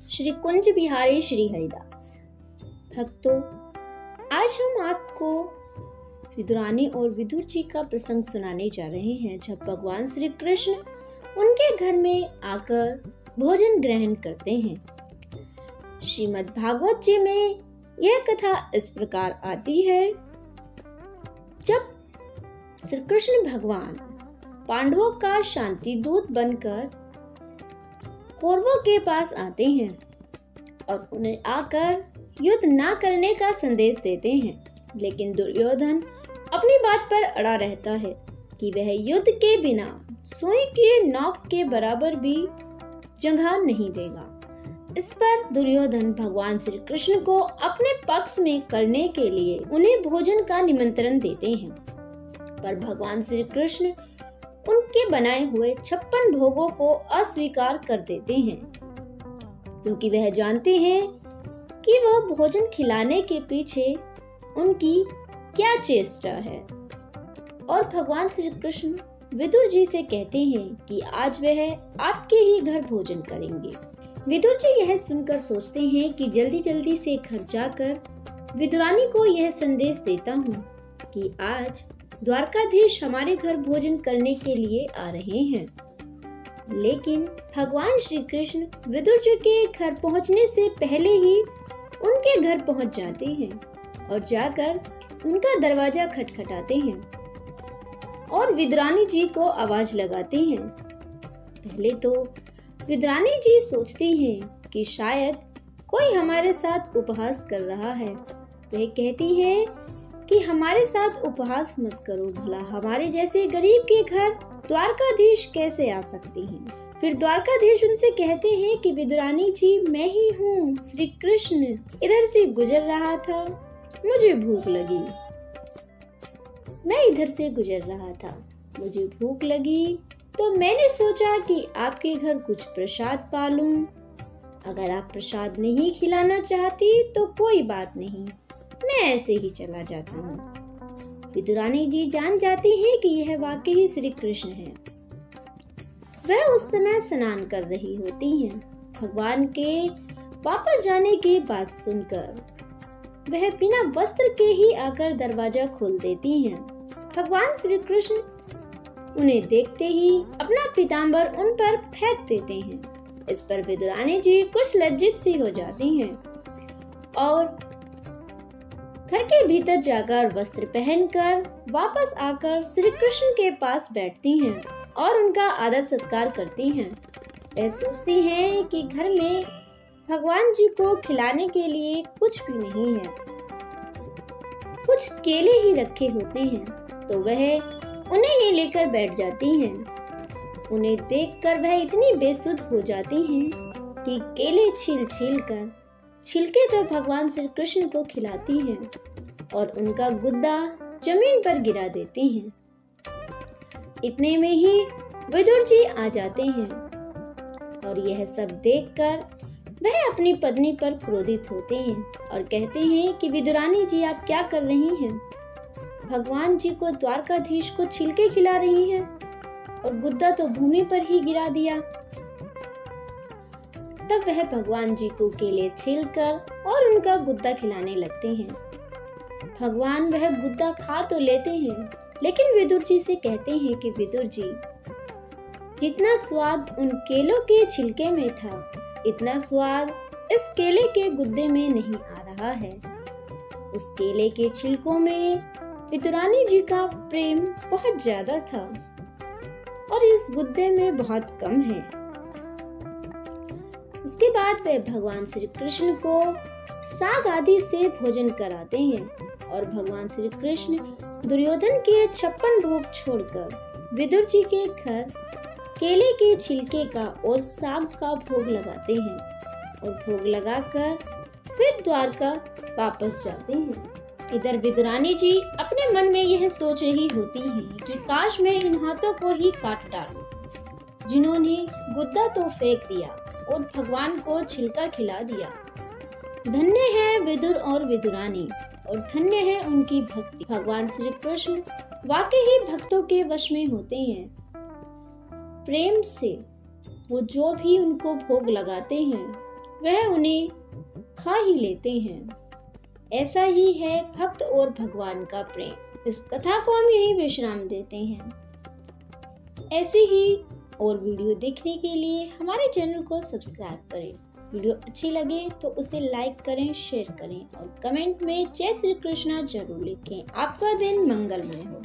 श्री कुंज बिहारी श्री हरिदास। भक्तों, आज हम आपको विदुरानी और विदुर जी का प्रसंग सुनाने जा रहे हैं, जब भगवान श्री कृष्ण उनके घर में आकर भोजन ग्रहण करते हैं। श्रीमद् भागवत जी में यह कथा इस प्रकार आती है। जब श्री कृष्ण भगवान पांडवों का शांति दूत बनकर कौरवों के पास आते हैं और उन्हें आकर युद्ध ना करने का संदेश देते हैं, लेकिन दुर्योधन अपनी बात पर अड़ा रहता है कि वह युद्ध के बिना सुई के नोक के बराबर भी जगह नहीं देगा। इस पर दुर्योधन भगवान श्री कृष्ण को अपने पक्ष में करने के लिए उन्हें भोजन का निमंत्रण देते हैं, पर भगवान श्री कृष्ण उनके बनाए हुए 56 भोगों को अस्वीकार कर देते हैं, क्योंकि वह जानते हैं कि वह भोजन खिलाने के पीछे उनकी क्या चेष्टा है। और भगवान श्री कृष्ण विदुर जी से कहते हैं कि आज वह आपके ही घर भोजन करेंगे। विदुर जी यह सुनकर सोचते हैं कि जल्दी जल्दी से घर जाकर विदुरानी को यह संदेश देता हूँ कि आज द्वारकाधीश हमारे घर भोजन करने के लिए आ रहे हैं। लेकिन भगवान श्री कृष्ण विदुर जी के घर पहुंचने से पहले ही उनके घर पहुंच जाते हैं और जाकर उनका दरवाजा खटखटाते हैं और विदुरानी जी को आवाज लगाते हैं। पहले तो विदुरानी जी सोचती हैं कि शायद कोई हमारे साथ उपहास कर रहा है। वह कहती है कि हमारे साथ उपहास मत करो, भला हमारे जैसे गरीब के घर द्वारकाधीश कैसे आ सकती हैं। फिर द्वारकाधीश उनसे कहते हैं कि विदुरानी जी, मैं ही हूँ श्री कृष्ण, इधर से गुजर रहा था, मुझे भूख लगी। मैं इधर से गुजर रहा था, मुझे भूख लगी, तो मैंने सोचा कि आपके घर कुछ प्रसाद पालूं। अगर आप प्रसाद नहीं खिलाना चाहती तो कोई बात नहीं, मैं ऐसे ही चला जाता हूँ। विदुरानी जी जान जाती हैं कि यह वाकई श्री कृष्ण है। वह उस समय स्नान कर रही होती हैं। भगवान के वापस जाने की बात सुनकर वह बिना वस्त्र के ही आकर दरवाजा खोल देती हैं। भगवान श्री कृष्ण उन्हें देखते ही अपना पीताम्बर उन पर फेंक देते हैं। इस पर विदुरानी जी कुछ लज्जित सी हो जाती हैं और घर के भीतर जाकर वस्त्र पहनकर वापस आकर श्री कृष्ण के पास बैठती हैं और उनका आदर सत्कार करती हैं। वह सोचती हैं कि घर में भगवान जी को खिलाने के लिए कुछ भी नहीं है, कुछ केले ही रखे होते हैं, तो वह उन्हें ही लेकर बैठ जाती हैं। उन्हें देखकर वह इतनी बेसुध हो जाती हैं कि केले छील छील कर छिलके तो भगवान श्री कृष्ण को खिलाती हैं और उनका गुद्दा जमीन पर गिरा देती हैं। इतने में ही विदुर जी आ जाते हैं और यह सब देखकर वह अपनी पत्नी पर क्रोधित होते हैं और कहते हैं कि विदुरानी जी, आप क्या कर रही हैं? भगवान जी को द्वारकाधीश को छिलके खिला रही हैं और गुद्दा तो भूमि पर ही गिरा दिया। तब वह भगवान जी को केले छीलकर और उनका गुद्दा खिलाने लगते हैं। भगवान वह गुद्दा खा तो लेते हैं, लेकिन विदुर जी से कहते हैं कि विदुर जी, जितना स्वाद उन केलों के छिलके में था, इतना स्वाद इस केले के गुद्दे में नहीं आ रहा है। उस केले के छिलकों में विदुरानी जी का प्रेम बहुत ज्यादा था और इस गुद्दे में बहुत कम है। उसके बाद वे भगवान श्री कृष्ण को साग आदि से भोजन कराते हैं और भगवान श्री कृष्ण दुर्योधन के 56 भोग छोड़कर विदुर जी के घर केले के छिलके का और साग का भोग लगाते हैं और भोग लगाकर फिर द्वारका वापस जाते हैं। इधर विदुरानी जी अपने मन में यह सोच रही होती हैं कि काश मैं इन हाथों को ही काट डालूं, जिन्होंने गुद्दा तो फेंक दिया और भगवान को छिलका खिला दिया। धन्य है विदुर और विदुरानी और धन्य है उनकी भक्ति। भगवान श्री कृष्ण वाकई ही भक्तों के वश में होते हैं। प्रेम से वो जो भी उनको भोग लगाते हैं वह उन्हें खा ही लेते हैं। ऐसा ही है भक्त और भगवान का प्रेम। इस कथा को हम यहीं विश्राम देते हैं। ऐसे ही और वीडियो देखने के लिए हमारे चैनल को सब्सक्राइब करें। वीडियो अच्छी लगे तो उसे लाइक करें, शेयर करें और कमेंट में जय श्री कृष्णा जरूर लिखें। आपका दिन मंगलमय हो।